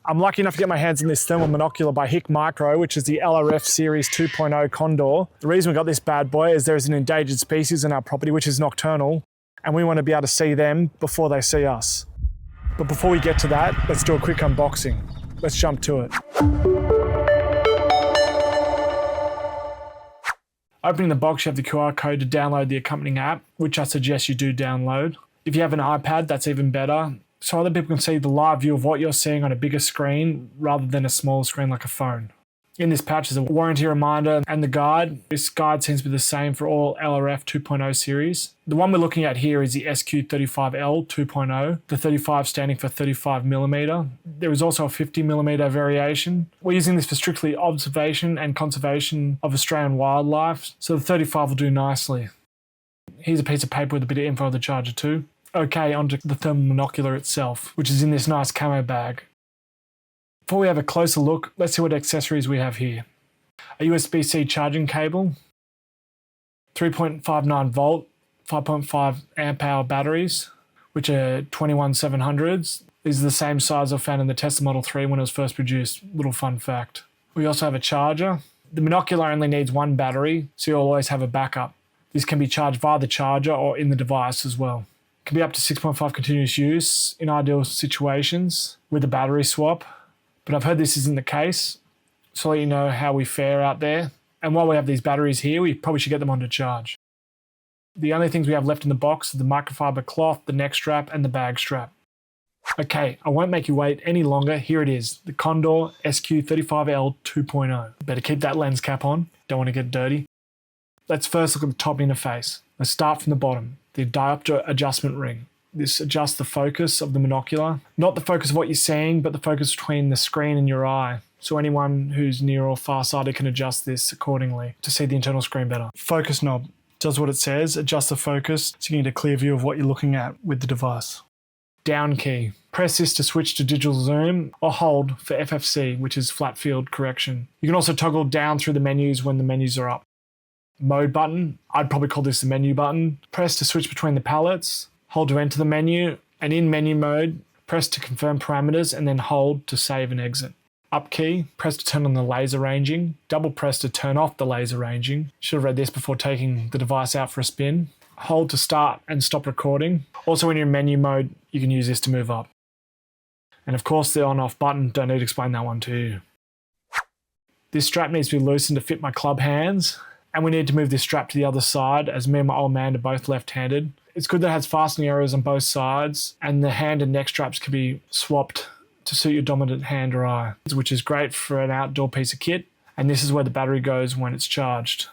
I'm lucky enough to get my hands on this thermal monocular by Hikmicro, which is the LRF Series 2.0 Condor. The reason we got this bad boy is there's an endangered species on our property, which is Nocturnal, and we want to be able to see them before they see us. But before we get to that, let's do a quick unboxing. Let's jump to it. Opening the box, you have the QR code to download the accompanying app, which I suggest you do download. If you have an iPad, that's even better, so other people can see the live view of what you're seeing on a bigger screen rather than a smaller screen like a phone. In this pouch is a warranty reminder and the guide. This guide seems to be the same for all LRF 2.0 series. The one we're looking at here is the SQ35L 2.0, the 35 standing for 35mm. There is also a 50mm variation. We're using this for strictly observation and conservation of Australian wildlife, so the 35 will do nicely. Here's a piece of paper with a bit of info of the charger too. Okay, onto the thermal monocular itself, which is in this nice camo bag. Before we have a closer look, let's see what accessories we have here. A USB-C charging cable, 3.59 volt, 5.5 amp hour batteries, which are 21700s. These are the same size I found in the Tesla Model 3 when it was first produced. Little fun fact. We also have a charger. The monocular only needs one battery, so you'll always have a backup. This can be charged via the charger or in the device as well. It can be up to 6.5 continuous use in ideal situations with a battery swap. But I've heard this isn't the case, so I'll let you know how we fare out there. And while we have these batteries here, we probably should get them onto charge. The only things we have left in the box are the microfiber cloth, the neck strap, and the bag strap. Okay, I won't make you wait any longer. Here it is, the Condor SQ35L 2.0. Better keep that lens cap on, don't want to get dirty. Let's first look at the top interface. Let's start from the bottom, the diopter adjustment ring. This adjusts the focus of the monocular. Not the focus of what you're seeing, but the focus between the screen and your eye. So anyone who's near or far-sighted can adjust this accordingly to see the internal screen better. Focus knob does what it says, adjust the focus so you can get a clear view of what you're looking at with the device. Down key. Press this to switch to digital zoom or hold for FFC, which is flat field correction. You can also toggle down through the menus when the menus are up. Mode button, I'd probably call this the menu button. Press to switch between the palettes. Hold to enter the menu, and in menu mode, press to confirm parameters and then hold to save and exit. Up key, press to turn on the laser ranging, double press to turn off the laser ranging. Should have read this before taking the device out for a spin. Hold to start and stop recording. Also when you're in menu mode, you can use this to move up. And of course the on-off button, don't need to explain that one to you. This strap needs to be loosened to fit my club hands, and we need to move this strap to the other side as me and my old man are both left-handed. It's good that it has fastening areas on both sides, and the hand and neck straps can be swapped to suit your dominant hand or eye, which is great for an outdoor piece of kit, and this is where the battery goes when it's charged.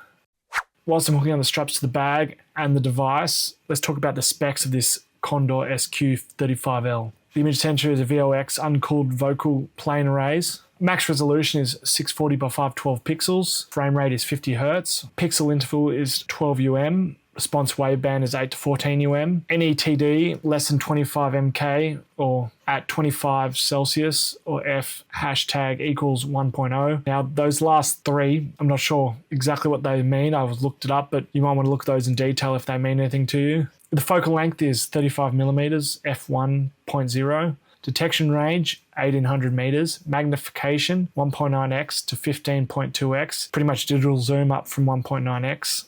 Whilst I'm hooking on the straps to the bag and the device, let's talk about the specs of this Condor SQ35L. The image sensor is a VOX uncooled vocal plane arrays. Max resolution is 640 by 512 pixels. Frame rate is 50 Hz. Pixel interval is 12 UM. Response waveband is 8 to 14 UM. NETD less than 25 MK or at 25 Celsius or F hashtag equals 1.0. Now those last three, I'm not sure exactly what they mean. I've looked it up, but you might want to look at those in detail if they mean anything to you. The focal length is 35mm f1.0. Detection range 1800 meters. Magnification 1.9x to 15.2x. Pretty much digital zoom up from 1.9x.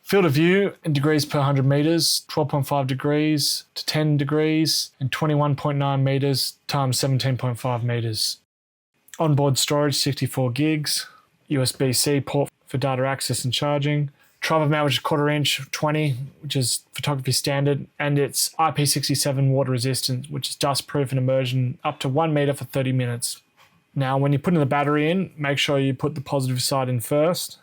Field of view in degrees per 100 meters, 12.5 degrees to 10 degrees, and 21.9 meters times 17.5 meters. Onboard storage 64 gigs, USB-C port for data access and charging, tripod mount which is 1/4 inch 20, which is photography standard, and it's IP67 water resistant, which is dust proof and immersion up to 1 meter for 30 minutes. Now when you're putting the battery in, make sure you put the positive side in first.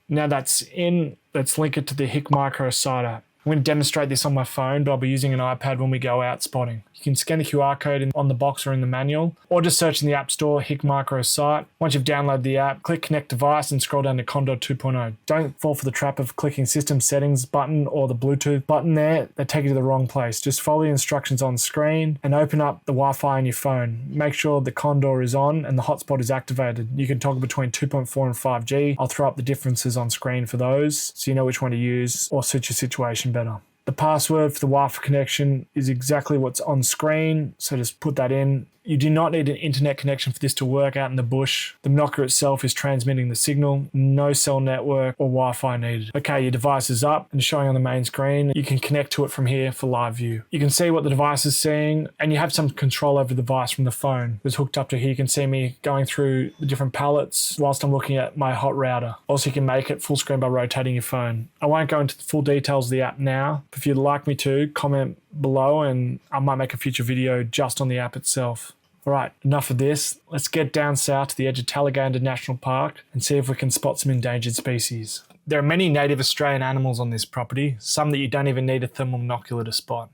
Now that's in, let's link it to the Hikmicro site app. I'm going to demonstrate this on my phone, but I'll be using an iPad when we go out spotting. You can scan the QR code on the box or in the manual, or just search in the App Store, Hikmicro site. Once you've downloaded the app, click Connect Device and scroll down to Condor 2.0. Don't fall for the trap of clicking System Settings button or the Bluetooth button there. They take you to the wrong place. Just follow the instructions on screen and open up the Wi-Fi on your phone. Make sure the Condor is on and the hotspot is activated. You can toggle between 2.4 and 5G. I'll throw up the differences on screen for those so you know which one to use or suit your situation better. The password for the Wi-Fi connection is exactly what's on screen, so just put that in. You do not need an internet connection for this to work out in the bush. The monocular itself is transmitting the signal, no cell network or Wi-Fi needed. Okay, your device is up and showing on the main screen. You can connect to it from here for live view. You can see what the device is seeing, and you have some control over the device from the phone. It's hooked up to here. You can see me going through the different palettes whilst I'm looking at my hot router. Also, you can make it full screen by rotating your phone. I won't go into the full details of the app now, but if you'd like me to, comment below and I might make a future video just on the app itself. Alright, enough of this. Let's get down south to the edge of Talaganda National Park and see if we can spot some endangered species. There are many native Australian animals on this property, some that you don't even need a thermal monocular to spot.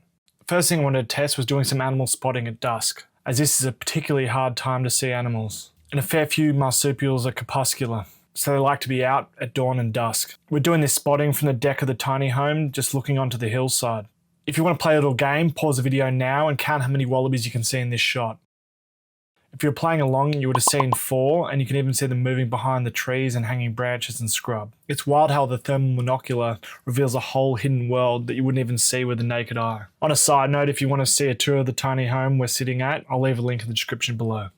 First thing I wanted to test was doing some animal spotting at dusk, as this is a particularly hard time to see animals. And a fair few marsupials are crepuscular, so they like to be out at dawn and dusk. We're doing this spotting from the deck of the tiny home, just looking onto the hillside. If you want to play a little game, pause the video now and count how many wallabies you can see in this shot. If you're playing along, you would have seen 4, and you can even see them moving behind the trees and hanging branches and scrub. It's wild how the thermal monocular reveals a whole hidden world that you wouldn't even see with the naked eye. On a side note, if you want to see a tour of the tiny home we're sitting at, I'll leave a link in the description below.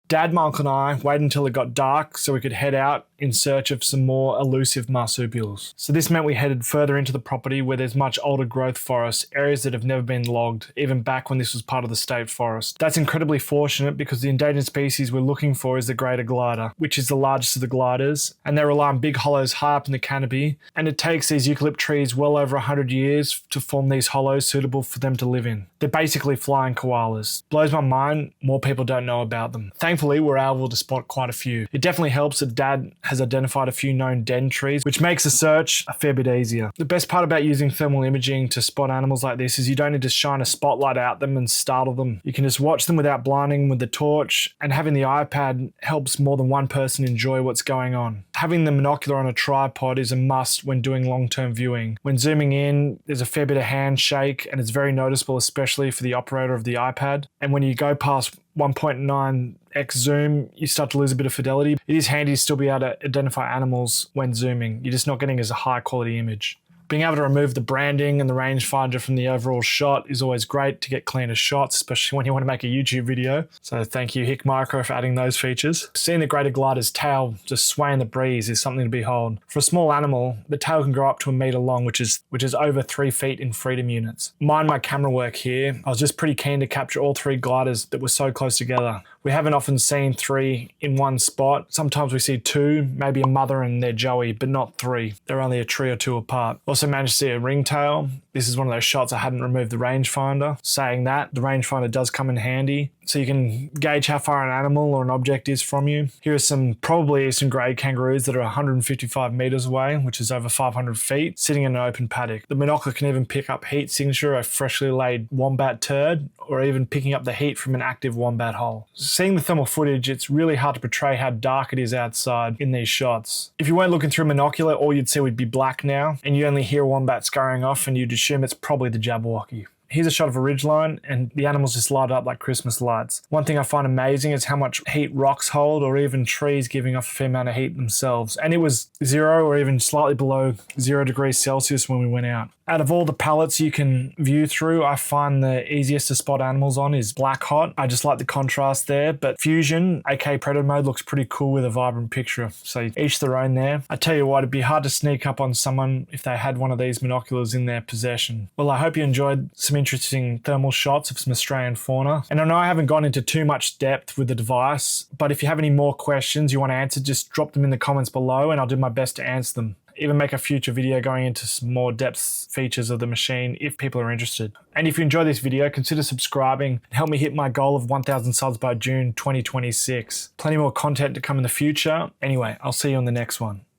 Dad, my uncle and I waited until it got dark so we could head out in search of some more elusive marsupials. So this meant we headed further into the property where there's much older growth forest, areas that have never been logged, even back when this was part of the state forest. That's incredibly fortunate because the endangered species we're looking for is the greater glider, which is the largest of the gliders, and they rely on big hollows high up in the canopy, and it takes these eucalypt trees well over 100 years to form these hollows suitable for them to live in. They're basically flying koalas. Blows my mind, more people don't know about them. Thankfully, we're able to spot quite a few. It definitely helps that Dad has identified a few known den trees, which makes the search a fair bit easier. The best part about using thermal imaging to spot animals like this is you don't need to shine a spotlight at them and startle them. You can just watch them without blinding with the torch, and having the iPad helps more than one person enjoy what's going on. Having the monocular on a tripod is a must when doing long-term viewing. When zooming in, there's a fair bit of handshake, and it's very noticeable, especially for the operator of the iPad. And when you go past 1.9x zoom, you start to lose a bit of fidelity. It is handy to still be able to identify animals when zooming. You're just not getting as a high quality image. Being able to remove the branding and the rangefinder from the overall shot is always great to get cleaner shots, especially when you want to make a YouTube video. So thank you Hikmicro for adding those features. Seeing the greater glider's tail just sway in the breeze is something to behold. For a small animal, the tail can grow up to 1 meter long, which is over 3 feet in freedom units. Mind my camera work here, I was just pretty keen to capture all 3 gliders that were so close together. We haven't often seen 3 in one spot. Sometimes we see 2, maybe a mother and their joey, but not 3. They're only a tree or 2 apart. Also managed to see a ringtail. This is one of those shots I hadn't removed the rangefinder. Saying that, the rangefinder does come in handy, so you can gauge how far an animal or an object is from you. Here are probably eastern grey kangaroos that are 155 meters away, which is over 500 feet, sitting in an open paddock. The monocular can even pick up heat signature, a freshly laid wombat turd, or even picking up the heat from an active wombat hole. Seeing the thermal footage, it's really hard to portray how dark it is outside in these shots. If you weren't looking through a monocular, all you'd see would be black now, and you only hear a wombat scurrying off, and you'd assume it's probably the Jabberwocky. Here's a shot of a ridgeline, and the animals just light up like Christmas lights. One thing I find amazing is how much heat rocks hold, or even trees giving off a fair amount of heat themselves. And it was 0 or even slightly below 0 degrees Celsius when we went out. Out of all the palettes you can view through, I find the easiest to spot animals on is Black Hot. I just like the contrast there, but Fusion, aka Predator Mode, looks pretty cool with a vibrant picture. So each their own there. I tell you what, it'd be hard to sneak up on someone if they had one of these monoculars in their possession. Well, I hope you enjoyed some interesting thermal shots of some Australian fauna. And I know I haven't gone into too much depth with the device, but if you have any more questions you want answered, just drop them in the comments below and I'll do my best to answer them. Even make a future video going into some more depth features of the machine if people are interested. And if you enjoy this video, consider subscribing and help me hit my goal of 1,000 subs by June 2026. Plenty more content to come in the future. Anyway, I'll see you on the next one.